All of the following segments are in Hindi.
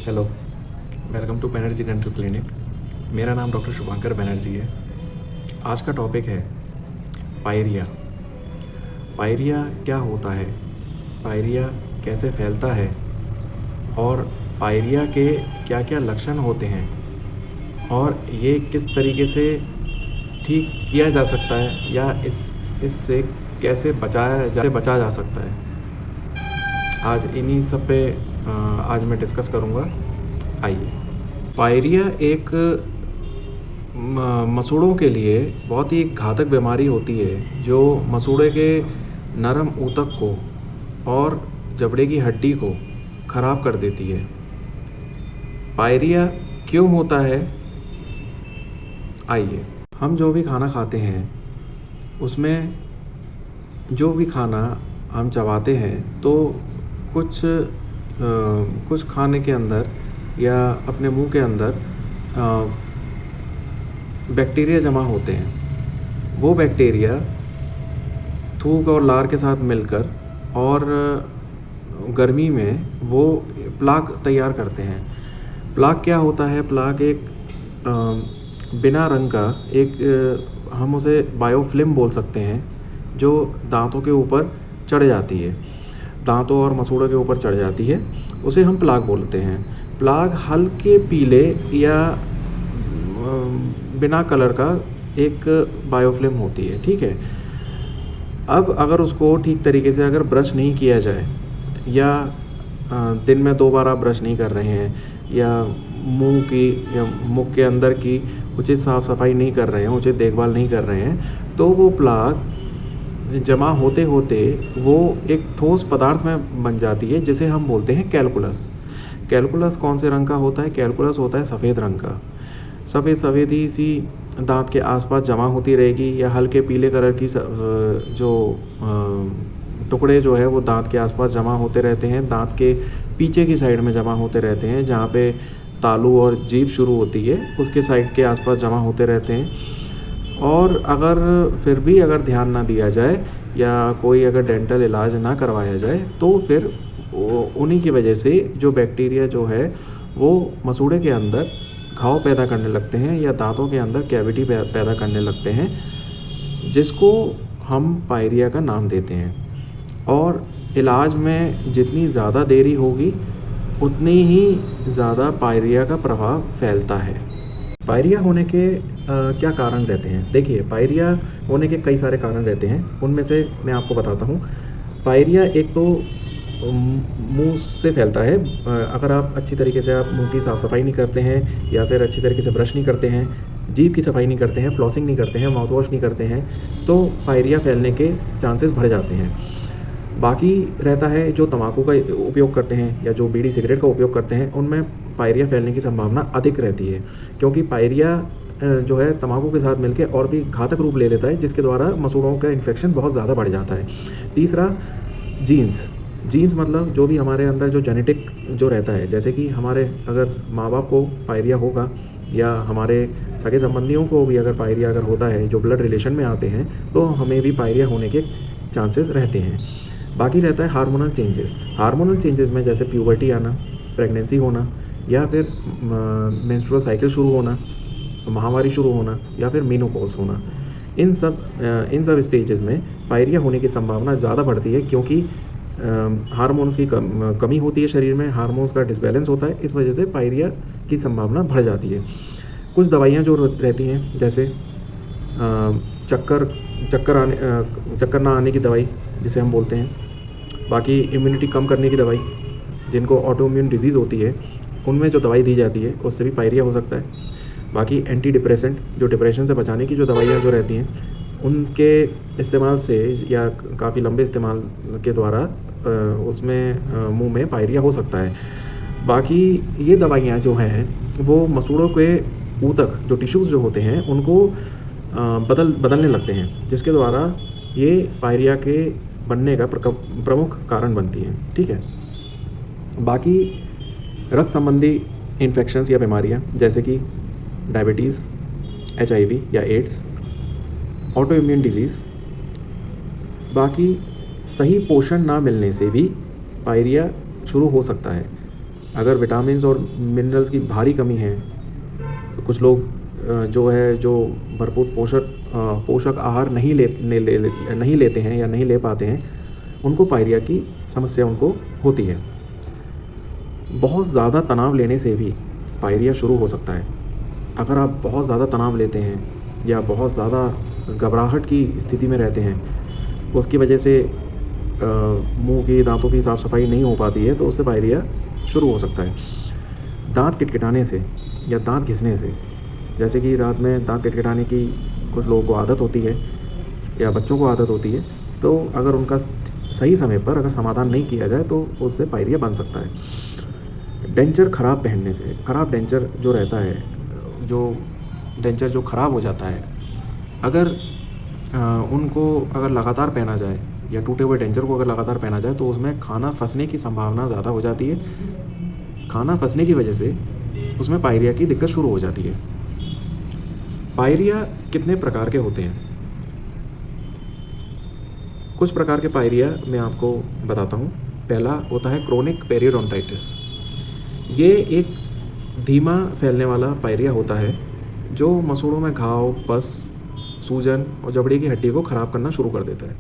Hello, welcome to Banerjee dental clinic. मेरा नाम डॉक्टर शुभांकर बैनर्जी है। आज का टॉपिक है पायरिया। पायरिया क्या होता है, पायरिया कैसे फैलता है और पायरिया के क्या क्या लक्षण होते हैं और ये किस तरीके से ठीक किया जा सकता है या इससे कैसे बचा जा सकता है। आज इन्हीं सब पे आज मैं डिस्कस करूँगा। आइए। पायरिया एक मसूड़ों के लिए बहुत ही घातक बीमारी होती है जो मसूड़े के नरम ऊतक को और जबड़े की हड्डी को ख़राब कर देती है। पायरिया क्यों होता है, आइए। हम जो भी खाना खाते हैं उसमें जो भी खाना हम चबाते हैं तो कुछ खाने के अंदर या अपने मुंह के अंदर बैक्टीरिया जमा होते हैं। वो बैक्टीरिया थूक और लार के साथ मिलकर और गर्मी में वो प्लाक तैयार करते हैं। प्लाक क्या होता है? प्लाक एक बिना रंग का एक हम उसे बायोफिल्म बोल सकते हैं जो दांतों के ऊपर चढ़ जाती है, दांतों और मसूड़ों के ऊपर चढ़ जाती है, उसे हम प्लाक बोलते हैं। प्लाक हल्के पीले या बिना कलर का एक बायोफिल्म होती है, ठीक है। अब अगर उसको ठीक तरीके से अगर ब्रश नहीं किया जाए या दिन में 2 बार आप ब्रश नहीं कर रहे हैं या मुंह के अंदर की उचित साफ़ सफाई नहीं कर रहे हैं, उचित देखभाल नहीं कर रहे हैं, तो वो प्लाक जमा होते होते वो एक ठोस पदार्थ में बन जाती है जिसे हम बोलते हैं कैलकुलस। कैलकुलस कौन से रंग का होता है? कैलकुलस होता है सफ़ेद रंग का। सफ़ेदी सी दांत के आसपास जमा होती रहेगी या हल्के पीले कलर की जो टुकड़े जो है वो दांत के आसपास जमा होते रहते हैं, दांत के पीछे की साइड में जमा होते रहते हैं, जहाँ पे तालू और जीभ शुरू होती है उसके साइड के आसपास जमा होते रहते हैं। और अगर फिर भी अगर ध्यान ना दिया जाए या कोई अगर डेंटल इलाज ना करवाया जाए तो फिर उन्हीं की वजह से जो बैक्टीरिया जो है वो मसूड़े के अंदर घाव पैदा करने लगते हैं या दांतों के अंदर कैविटी पैदा करने लगते हैं, जिसको हम पायरिया का नाम देते हैं। और इलाज में जितनी ज़्यादा देरी होगी उतनी ही ज़्यादा पायरिया का प्रभाव फैलता है। पायरिया होने के क्या कारण रहते हैं? देखिए, पायरिया होने के कई सारे कारण रहते हैं, उनमें से मैं आपको बताता हूँ। पायरिया एक तो मुंह से फैलता है। अगर आप अच्छी तरीके से आप मुंह की साफ़ सफाई नहीं करते हैं या फिर अच्छी तरीके से ब्रश नहीं करते हैं, जीभ की सफाई नहीं करते हैं, फ्लॉसिंग नहीं करते हैं, माउथ वॉश नहीं करते हैं, तो पायरिया फैलने के चांसेस बढ़ जाते हैं। बाकी रहता है जो तम्बाकू का उपयोग करते हैं या जो बीड़ी सिगरेट का उपयोग करते हैं, उनमें पायरिया फैलने की संभावना अधिक रहती है, क्योंकि पायरिया जो है तम्बाकू के साथ मिलकर और भी घातक रूप ले लेता है, जिसके द्वारा मसूड़ों का इन्फेक्शन बहुत ज़्यादा बढ़ जाता है। तीसरा, जीन्स मतलब जो भी हमारे अंदर जो जेनेटिक जो रहता है, जैसे कि हमारे अगर माँ बाप को पायरिया होगा या हमारे सगे संबंधियों को भी अगर पायरिया अगर होता है, जो ब्लड रिलेशन में आते हैं, तो हमें भी पायरिया होने के चांसेस रहते हैं। बाकी रहता है हार्मोनल चेंजेस में जैसे प्यूबर्टी आना, प्रेगनेंसी होना या फिर मेंस्ट्रुअल साइकिल शुरू होना, माहवारी शुरू होना या फिर मेनोपॉज होना। इन सब स्टेजेस में पायरिया होने की संभावना ज़्यादा बढ़ती है, क्योंकि हार्मोन्स की कमी होती है शरीर में, हार्मोन्स का डिसबैलेंस होता है, इस वजह से पायरिया की संभावना बढ़ जाती है। कुछ दवाइयाँ जो रहती हैं, जैसे चक्कर ना आने की दवाई जिसे हम बोलते हैं, बाकी इम्यूनिटी कम करने की दवाई, जिनको ऑटो इम्यून डिजीज़ होती है उनमें जो दवाई दी जाती है उससे भी पायरिया हो सकता है। बाकी एंटी डिप्रेसेंट, जो डिप्रेशन से बचाने की जो दवाइयाँ जो रहती हैं, उनके इस्तेमाल से या काफ़ी लंबे इस्तेमाल के द्वारा उसमें मुंह में पायरिया हो सकता है। बाकी ये दवाइयाँ जो हैं वो मसूड़ों के ऊतक जो टिश्यूज़ जो होते हैं उनको बदलने लगते हैं, जिसके द्वारा ये पायरिया के बनने का प्रमुख कारण बनती हैं, ठीक है। बाकी रक्त संबंधी इन्फेक्शंस या बीमारियाँ जैसे कि डायबिटीज़, HIV या एड्स, ऑटो इम्यून डिजीज़, बाकी सही पोषण ना मिलने से भी पायरिया शुरू हो सकता है। अगर विटामिन्स और मिनरल्स की भारी कमी है, तो कुछ लोग जो भरपूर पोषक आहार नहीं लेते हैं या नहीं ले पाते हैं, उनको पायरिया की समस्या उनको होती है। बहुत ज़्यादा तनाव लेने से भी पायरिया शुरू हो सकता है। अगर आप बहुत ज़्यादा तनाव लेते हैं या बहुत ज़्यादा घबराहट की स्थिति में रहते हैं, उसकी वजह से मुंह की दांतों की साफ़ सफाई नहीं हो पाती है, तो उससे पायरिया शुरू हो सकता है। दांत किटकिटाने से या दांत घिसने से, जैसे कि रात में दांत किटकिटाने की कुछ लोगों को आदत होती है या बच्चों को आदत होती है, तो अगर उनका सही समय पर अगर समाधान नहीं किया जाए तो उससे पायरिया बन सकता है। डेंचर ख़राब पहनने से, ख़राब डेंचर जो रहता है, जो डेंचर जो ख़राब हो जाता है, अगर उनको अगर लगातार पहना जाए या टूटे हुए डेंचर को अगर लगातार पहना जाए, तो उसमें खाना फंसने की संभावना ज़्यादा हो जाती है। खाना फंसने की वजह से उसमें पायरिया की दिक्कत शुरू हो जाती है। पायरिया कितने प्रकार के होते हैं? कुछ प्रकार के पायरिया मैं आपको बताता हूँ। पहला होता है क्रोनिक पेरियोडोंटाइटिस। ये एक धीमा फैलने वाला पायरिया होता है जो मसूड़ों में घाव, पस, सूजन और जबड़े की हड्डी को ख़राब करना शुरू कर देता है।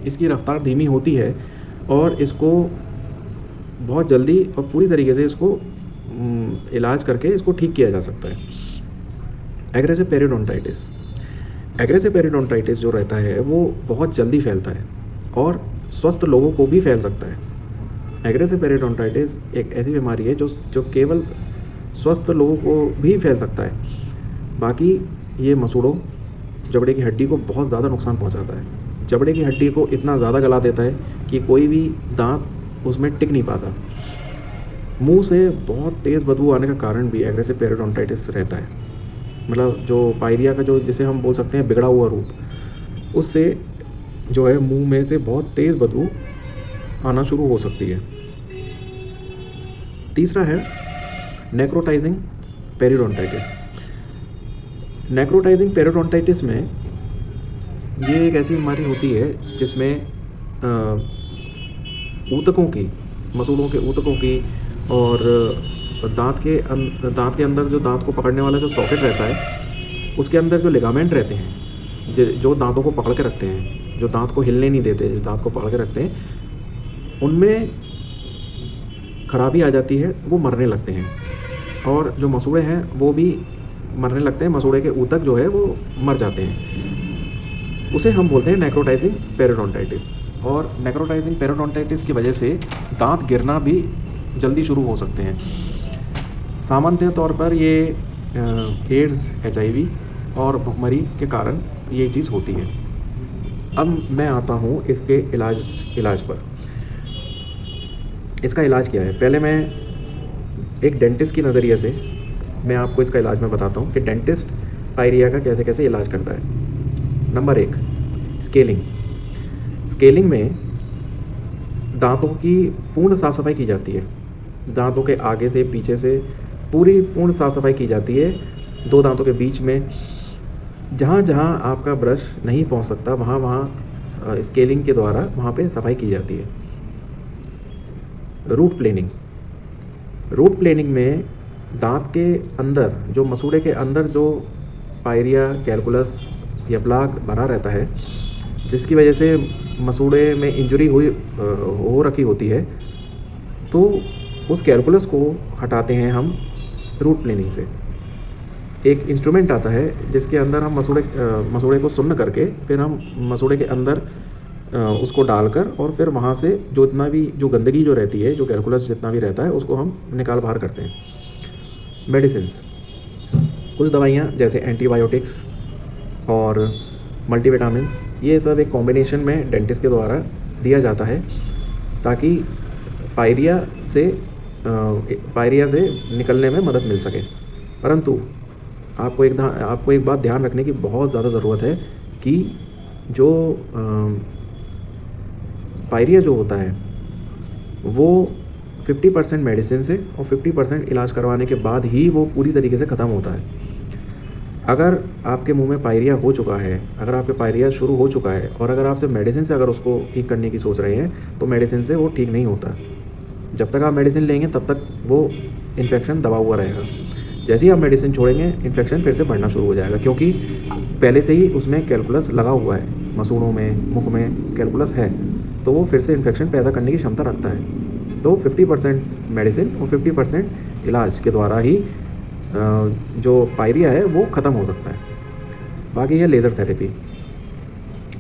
इसकी रफ्तार धीमी होती है और इसको बहुत जल्दी और पूरी तरीके से इसको इलाज करके इसको ठीक किया जा सकता है। Aggressive periodontitis. एग्रेसिव पेरियोडोंटाइटिस जो रहता है वो बहुत जल्दी फैलता है और स्वस्थ लोगों को भी फैल सकता है। एग्रेसिव पेरियोडोंटाइटिस एक ऐसी बीमारी है जो केवल स्वस्थ लोगों को भी फैल सकता है। बाकी ये मसूड़ों, जबड़े की हड्डी को बहुत ज़्यादा नुकसान पहुंचाता है। जबड़े की हड्डी को इतना ज़्यादा गला देता है कि कोई भी दांत उसमें टिक नहीं पाता। मुंह से बहुत तेज़ बदबू आने का कारण भी एग्रेसिव पेरियोडोंटाइटिस रहता है। मतलब जो पायरिया का जो जिसे हम बोल सकते हैं बिगड़ा हुआ रूप, उससे जो है मुंह में से बहुत तेज़ बदबू आना शुरू हो सकती है। तीसरा है नेक्रोटाइजिंग पेरियोडोंटाइटिस। नेक्रोटाइजिंग पेरियोडोंटाइटिस में ये एक ऐसी बीमारी होती है जिसमें ऊतकों की, मसूड़ों के ऊतकों की और दांत के अंदर जो दांत को पकड़ने वाला जो सॉकेट रहता है, उसके अंदर जो लिगामेंट रहते हैं जो दांतों को पकड़ के रखते हैं, जो दांत को हिलने नहीं देते, जो दांत को पकड़ के रखते हैं, उनमें खराबी आ जाती है, वो मरने लगते हैं। और जो मसूड़े हैं वो भी मरने लगते हैं। मसूड़े के ऊतक जो है वो मर जाते हैं। उसे हम बोलते हैं नेक्रोटाइजिंग पेरियोडोंटाइटिस। और नेक्रोटाइजिंग पेरियोडोंटाइटिस की वजह से दांत गिरना भी जल्दी शुरू हो सकते हैं। सामान्य तौर पर ये एड्स, HIV और भुखमरी के कारण ये चीज़ होती है। अब मैं आता हूँ इसके इलाज पर। इसका इलाज क्या है? पहले मैं एक डेंटिस्ट की नज़रिए से मैं आपको इसका इलाज में बताता हूँ कि डेंटिस्ट पायरिया का कैसे कैसे इलाज करता है। Number 1, scaling. स्केलिंग में दांतों की पूर्ण साफ़ सफाई की जाती है। दांतों के आगे से पीछे से पूरी पूर्ण साफ़ सफाई की जाती है। 2 दांतों के बीच में जहाँ जहाँ आपका ब्रश नहीं पहुँच सकता, वहाँ वहाँ स्केलिंग के द्वारा वहाँ पे सफाई की जाती है। Root planning. रूट प्लेनिंग में दांत के अंदर, जो मसूड़े के अंदर जो पायरिया, कैलकुलस या प्लाक भरा रहता है, जिसकी वजह से मसूड़े में इंजरी हो रखी होती है, तो उस कैलकुलस को हटाते हैं हम रूट प्लेनिंग से। एक इंस्ट्रूमेंट आता है जिसके अंदर हम मसूड़े को सुन्न करके फिर हम मसूड़े के अंदर उसको डालकर और फिर वहाँ से जो गंदगी जो रहती है, जो कैलकुलस जितना भी रहता है, उसको हम निकाल बाहर करते हैं। मेडिसिन्स, कुछ दवाइयाँ जैसे एंटीबायोटिक्स और मल्टीविटामिन्स, ये सब एक कॉम्बिनेशन में डेंटिस्ट के द्वारा दिया जाता है ताकि पायरिया से निकलने में मदद मिल सके। परंतु आपको एक बात ध्यान रखने की बहुत ज़्यादा ज़रूरत है कि जो पायरिया जो होता है वो 50% मेडिसिन से और 50% इलाज करवाने के बाद ही वो पूरी तरीके से ख़त्म होता है। अगर आपके मुंह में पायरिया हो चुका है, अगर आपके पायरिया शुरू हो चुका है और अगर आप सिर्फ मेडिसिन से अगर उसको ठीक करने की सोच रहे हैं, तो मेडिसिन से वो ठीक नहीं होता। जब तक आप मेडिसिन लेंगे तब तक वो इन्फेक्शन दबा हुआ रहेगा। जैसे ही आप मेडिसिन छोड़ेंगे इन्फेक्शन फिर से बढ़ना शुरू हो जाएगा, क्योंकि पहले से ही उसमें कैलकुलस लगा हुआ है, मसूड़ों में, मुख में कैलकुलस है, तो वो फिर से इन्फेक्शन पैदा करने की क्षमता रखता है। तो 50% मेडिसिन और 50% इलाज के द्वारा ही जो पायरिया है वो ख़त्म हो सकता है। बाकी है लेज़र थेरेपी।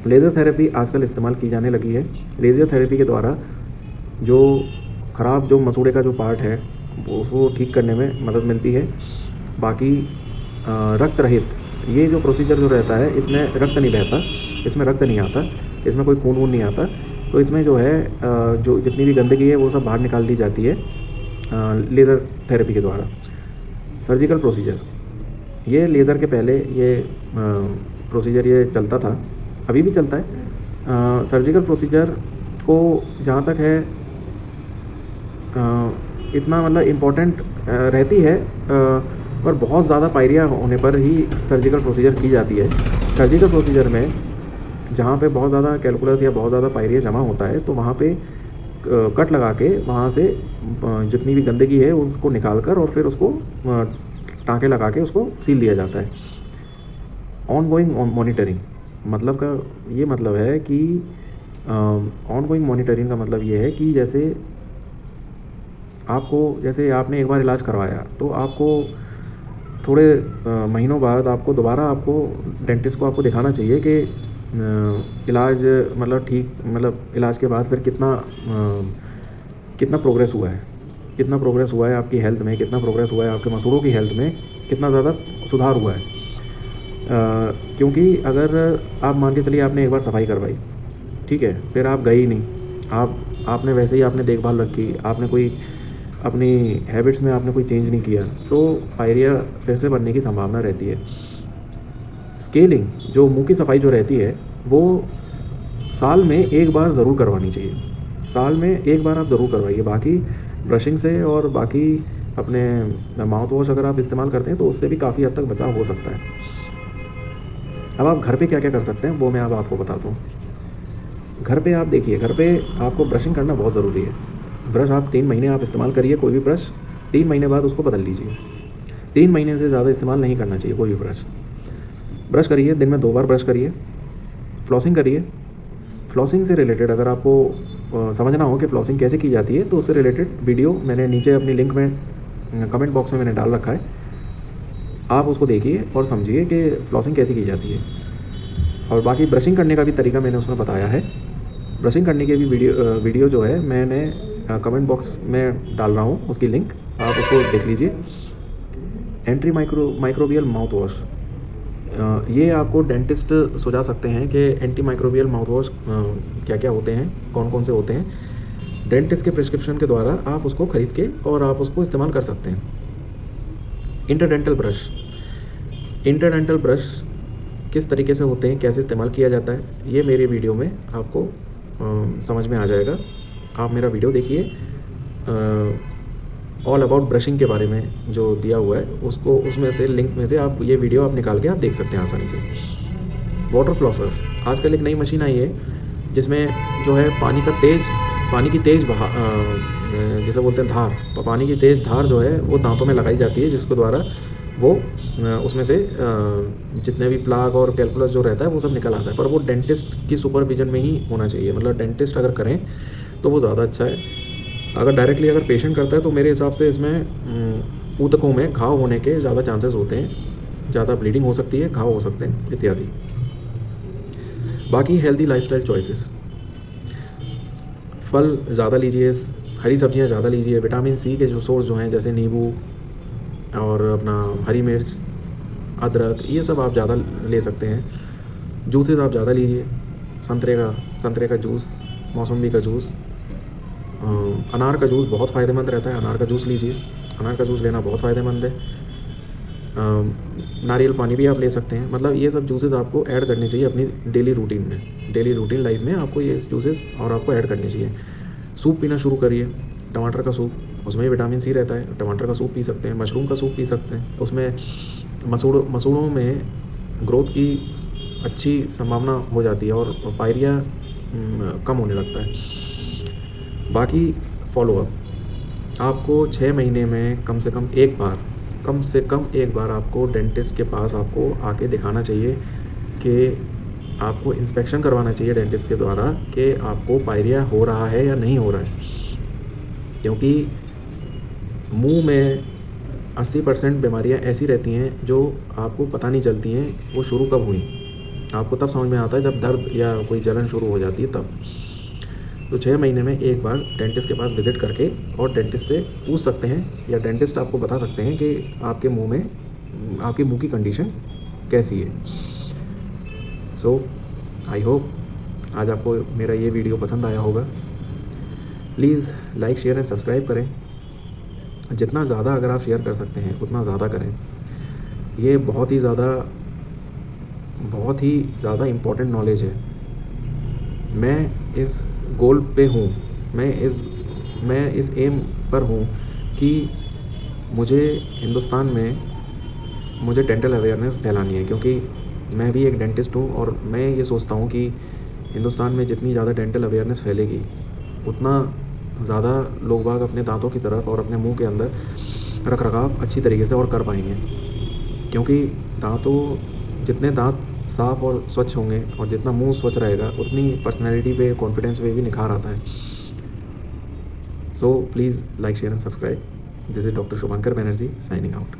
लेज़र थेरेपी आजकल इस्तेमाल की जाने लगी है। लेज़र थेरेपी के द्वारा जो ख़राब जो मसूड़े का जो पार्ट है वो उसको ठीक करने में मदद मिलती है। बाकी रक्त रहित ये जो प्रोसीजर जो रहता है, इसमें रक्त नहीं बहता, इसमें रक्त नहीं आता, इसमें कोई खून वून नहीं आता। तो इसमें जो है जो जितनी भी गंदगी है वो सब बाहर निकाल दी जाती है लेज़र थेरेपी के द्वारा। सर्जिकल प्रोसीजर, ये लेज़र के पहले ये प्रोसीजर ये चलता था, अभी भी चलता है। सर्जिकल प्रोसीजर को जहाँ तक है इतना मतलब इम्पोर्टेंट रहती है, पर बहुत ज़्यादा पायरिया होने पर ही सर्जिकल प्रोसीजर की जाती है। सर्जिकल प्रोसीजर में जहाँ पे बहुत ज़्यादा कैलकुलस या बहुत ज़्यादा पायरिया जमा होता है तो वहाँ पे कट लगा के वहाँ से जितनी भी गंदगी है उसको निकाल कर और फिर उसको टाँके लगा के उसको सील दिया जाता है। ऑनगोइंग मॉनिटरिंग मतलब का ये मतलब है कि ऑनगोइंग मॉनिटरिंग का मतलब ये है कि जैसे आपने एक बार इलाज करवाया तो आपको थोड़े महीनों बाद आपको दोबारा आपको डेंटिस्ट को आपको दिखाना चाहिए कि इलाज मतलब ठीक मतलब इलाज के बाद फिर कितना प्रोग्रेस हुआ है, कितना प्रोग्रेस हुआ है आपकी हेल्थ में, कितना प्रोग्रेस हुआ है आपके मसूड़ों की हेल्थ में, कितना ज़्यादा सुधार हुआ है। क्योंकि अगर आप मान के चलिए आपने एक बार सफाई करवाई, ठीक है, फिर आप गए ही नहीं, आपने वैसे ही आपने देखभाल रखी, आपने कोई अपनी हैबिट्स में आपने कोई चेंज नहीं किया, तो पायरिया फिर से बनने की संभावना रहती है। स्केलिंग जो मुंह की सफाई जो रहती है वो साल में एक बार ज़रूर करवानी चाहिए, साल में एक बार आप ज़रूर करवाइए। बाकी ब्रशिंग से और बाकी अपने माउथ वॉश अगर आप इस्तेमाल करते हैं तो उससे भी काफ़ी हद तक बचाव हो सकता है। अब आप घर पे क्या क्या कर सकते हैं वो मैं अब आपको बताता हूँ। घर पे आप देखिए, घर पे आपको ब्रशिंग करना बहुत ज़रूरी है। ब्रश आप 3 महीने आप इस्तेमाल करिए, कोई भी ब्रश 3 महीने बाद उसको बदल लीजिए। 3 महीने से ज़्यादा इस्तेमाल नहीं करना चाहिए कोई भी ब्रश करिए, दिन में 2 बार ब्रश करिए। फ्लॉसिंग करिए। फ्लॉसिंग से रिलेटेड अगर आपको समझना हो कि फ्लॉसिंग कैसे की जाती है तो उससे रिलेटेड वीडियो मैंने नीचे अपनी लिंक में कमेंट बॉक्स में मैंने डाल रखा है, आप उसको देखिए और समझिए कि फ्लॉसिंग कैसे की जाती है। और बाकी ब्रशिंग करने का भी तरीका मैंने उसमें बताया है। ब्रशिंग करने की भी वीडियो जो है मैंने कमेंट बॉक्स में डाल रहा हूँ, उसकी लिंक आप उसको देख लीजिए। एंटी माइक्रोबियल माउथ वॉश, ये आपको डेंटिस्ट सुझा सकते हैं कि एंटी माइक्रोबियल माउथ वॉश क्या क्या होते हैं, कौन कौन से होते हैं। डेंटिस्ट के प्रिस्क्रिप्शन के द्वारा आप उसको ख़रीद के और आप उसको इस्तेमाल कर सकते हैं। इंटरडेंटल ब्रश किस तरीके से होते हैं, कैसे इस्तेमाल किया जाता है, ये मेरे वीडियो में आपको समझ में आ जाएगा। आप मेरा वीडियो देखिए, ऑल अबाउट ब्रशिंग के बारे में जो दिया हुआ है उसको उसमें से लिंक में से आप ये वीडियो आप निकाल के आप देख सकते हैं आसानी से। वाटर फ्लॉसर्स, आजकल एक नई मशीन आई है जिसमें जो है पानी की तेज़ जैसे बोलते हैं धार, तो पानी की तेज़ धार जो है वो दांतों में लगाई जाती है, जिसके द्वारा वो उसमें से जितने भी प्लाक और कैलकुलस जो रहता है वो सब निकल आता है। पर वो डेंटिस्ट की सुपरविजन में ही होना चाहिए, मतलब डेंटिस्ट अगर करें तो वो ज़्यादा अच्छा है। अगर डायरेक्टली अगर पेशेंट करता है तो मेरे हिसाब से इसमें ऊतकों में घाव होने के ज़्यादा चांसेस होते हैं, ज़्यादा ब्लीडिंग हो सकती है, घाव हो सकते हैं इत्यादि। बाकी हेल्दी लाइफस्टाइल चॉइसेस, फल ज़्यादा लीजिए, हरी सब्जियां ज़्यादा लीजिए, विटामिन सी के जो सोर्स जो हैं जैसे नींबू और अपना हरी मिर्च, अदरक, ये सब आप ज़्यादा ले सकते हैं। जूसेस आप ज़्यादा लीजिए, संतरे का जूस, मौसम्बी का जूस, अनार का जूस बहुत फ़ायदेमंद रहता है, अनार का जूस लीजिए, अनार का जूस लेना बहुत फ़ायदेमंद है। नारियल पानी भी आप ले सकते हैं। मतलब ये सब जूसेस आपको ऐड करनी चाहिए अपनी डेली रूटीन लाइफ में, आपको ये जूसेस और आपको ऐड करनी चाहिए। सूप पीना शुरू करिए, टमाटर का सूप, उसमें विटामिन सी रहता है, टमाटर का सूप पी सकते हैं। मशरूम का सूप पी सकते हैं, उसमें मसूड़ों में ग्रोथ की अच्छी संभावना हो जाती है और पायरिया कम होने लगता है। बाकी फॉलोअप, आपको 6 महीने में कम से कम एक बार आपको डेंटिस्ट के पास आपको आके दिखाना चाहिए कि आपको इंस्पेक्शन करवाना चाहिए डेंटिस्ट के द्वारा कि आपको पायरिया हो रहा है या नहीं हो रहा है। क्योंकि मुंह में 80% बीमारियां ऐसी रहती हैं जो आपको पता नहीं चलती हैं वो शुरू कब हुई। आपको तब समझ में आता है जब दर्द या कोई जलन शुरू हो जाती है तब। तो 6 महीने में एक बार डेंटिस्ट के पास विज़िट करके और डेंटिस्ट से पूछ सकते हैं या डेंटिस्ट आपको बता सकते हैं कि आपके मुंह की कंडीशन कैसी है। सो आई होप आज आपको मेरा ये वीडियो पसंद आया होगा। Please like share and subscribe करें। जितना ज़्यादा अगर आप शेयर कर सकते हैं उतना ज़्यादा करें। ये बहुत ही ज़्यादा इम्पोर्टेंट नॉलेज है। मैं इस गोल पे हूँ, मैं इस एम पर हूँ कि मुझे हिंदुस्तान में मुझे डेंटल अवेयरनेस फैलानी है। क्योंकि मैं भी एक डेंटिस्ट हूँ और मैं ये सोचता हूँ कि हिंदुस्तान में जितनी ज़्यादा डेंटल अवेयरनेस फैलेगी उतना ज़्यादा लोग बाग अपने दांतों की तरफ और अपने मुंह के अंदर रखरखाव अच्छी तरीके से और कर पाएंगे। क्योंकि जितने दांत साफ़ और स्वच्छ होंगे और जितना मुंह स्वच्छ रहेगा उतनी पर्सनैलिटी पे, कॉन्फिडेंस पे भी निखार आता है। So please like share and subscribe. This is doctor Shubhankar Banerjee signing out.